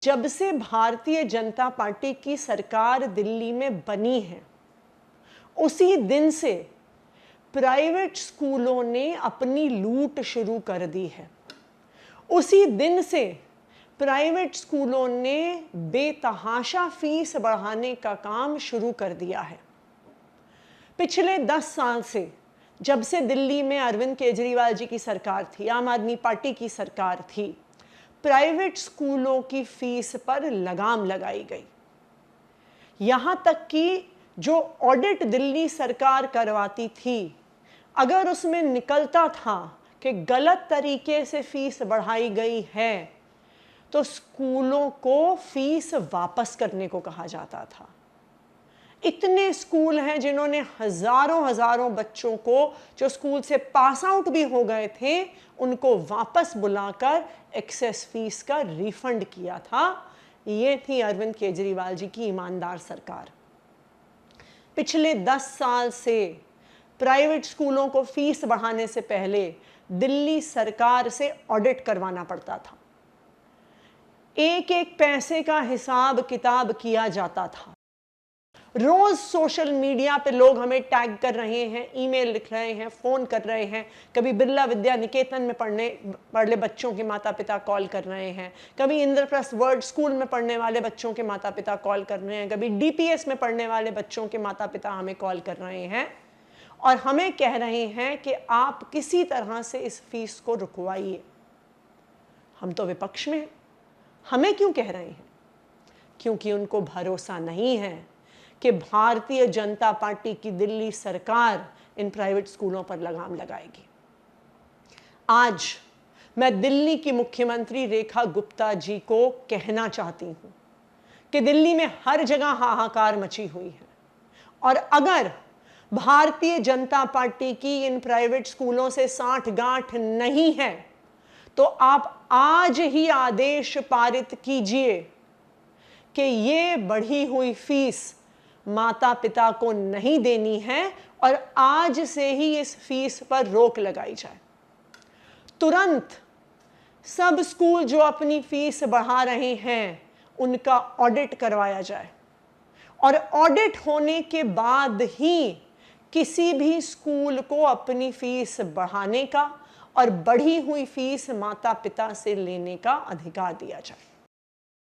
जब से भारतीय जनता पार्टी की सरकार दिल्ली में बनी है, उसी दिन से प्राइवेट स्कूलों ने अपनी लूट शुरू कर दी है। उसी दिन से प्राइवेट स्कूलों ने बेतहाशा फीस बढ़ाने का काम शुरू कर दिया है। पिछले 10 साल से, जब से दिल्ली में अरविंद केजरीवाल जी की सरकार थी, आम आदमी पार्टी की सरकार थी, प्राइवेट स्कूलों की फीस पर लगाम लगाई गई। यहां तक कि जो ऑडिट दिल्ली सरकार करवाती थी, अगर उसमें निकलता था कि गलत तरीके से फीस बढ़ाई गई है, तो स्कूलों को फीस वापस करने को कहा जाता था। इतने स्कूल हैं जिन्होंने हजारों बच्चों को, जो स्कूल से पास आउट भी हो गए थे, उनको वापस बुलाकर एक्सेस फीस का रिफंड किया था। ये थी अरविंद केजरीवाल जी की ईमानदार सरकार। पिछले 10 साल से प्राइवेट स्कूलों को फीस बढ़ाने से पहले दिल्ली सरकार से ऑडिट करवाना पड़ता था। एक एक पैसे का हिसाब किताब किया जाता था। रोज सोशल मीडिया पे लोग हमें टैग कर रहे हैं, ईमेल लिख रहे हैं, फोन कर रहे हैं। कभी बिरला विद्या निकेतन में पढ़ने बच्चों के माता पिता कॉल कर रहे हैं, कभी इंद्रप्रस्थ वर्ल्ड स्कूल में पढ़ने वाले बच्चों के माता पिता कॉल कर रहे हैं, कभी डीपीएस में पढ़ने वाले बच्चों के माता पिता हमें कॉल कर रहे हैं और हमें कह रहे हैं कि आप किसी तरह से इस फीस को रुकवाइए। हम तो विपक्ष में हैं, हमें क्यों कह रहे हैं? क्योंकि उनको भरोसा नहीं है कि भारतीय जनता पार्टी की दिल्ली सरकार इन प्राइवेट स्कूलों पर लगाम लगाएगी। आज मैं दिल्ली की मुख्यमंत्री रेखा गुप्ता जी को कहना चाहती हूं कि दिल्ली में हर जगह हाहाकार मची हुई है और अगर भारतीय जनता पार्टी की इन प्राइवेट स्कूलों से साठगांठ नहीं है, तो आप आज ही आदेश पारित कीजिए कि ये बढ़ी हुई फीस माता पिता को नहीं देनी है और आज से ही इस फीस पर रोक लगाई जाए। तुरंत सब स्कूल जो अपनी फीस बढ़ा रहे हैं, उनका ऑडिट करवाया जाए और ऑडिट होने के बाद ही किसी भी स्कूल को अपनी फीस बढ़ाने का और बढ़ी हुई फीस माता पिता से लेने का अधिकार दिया जाए।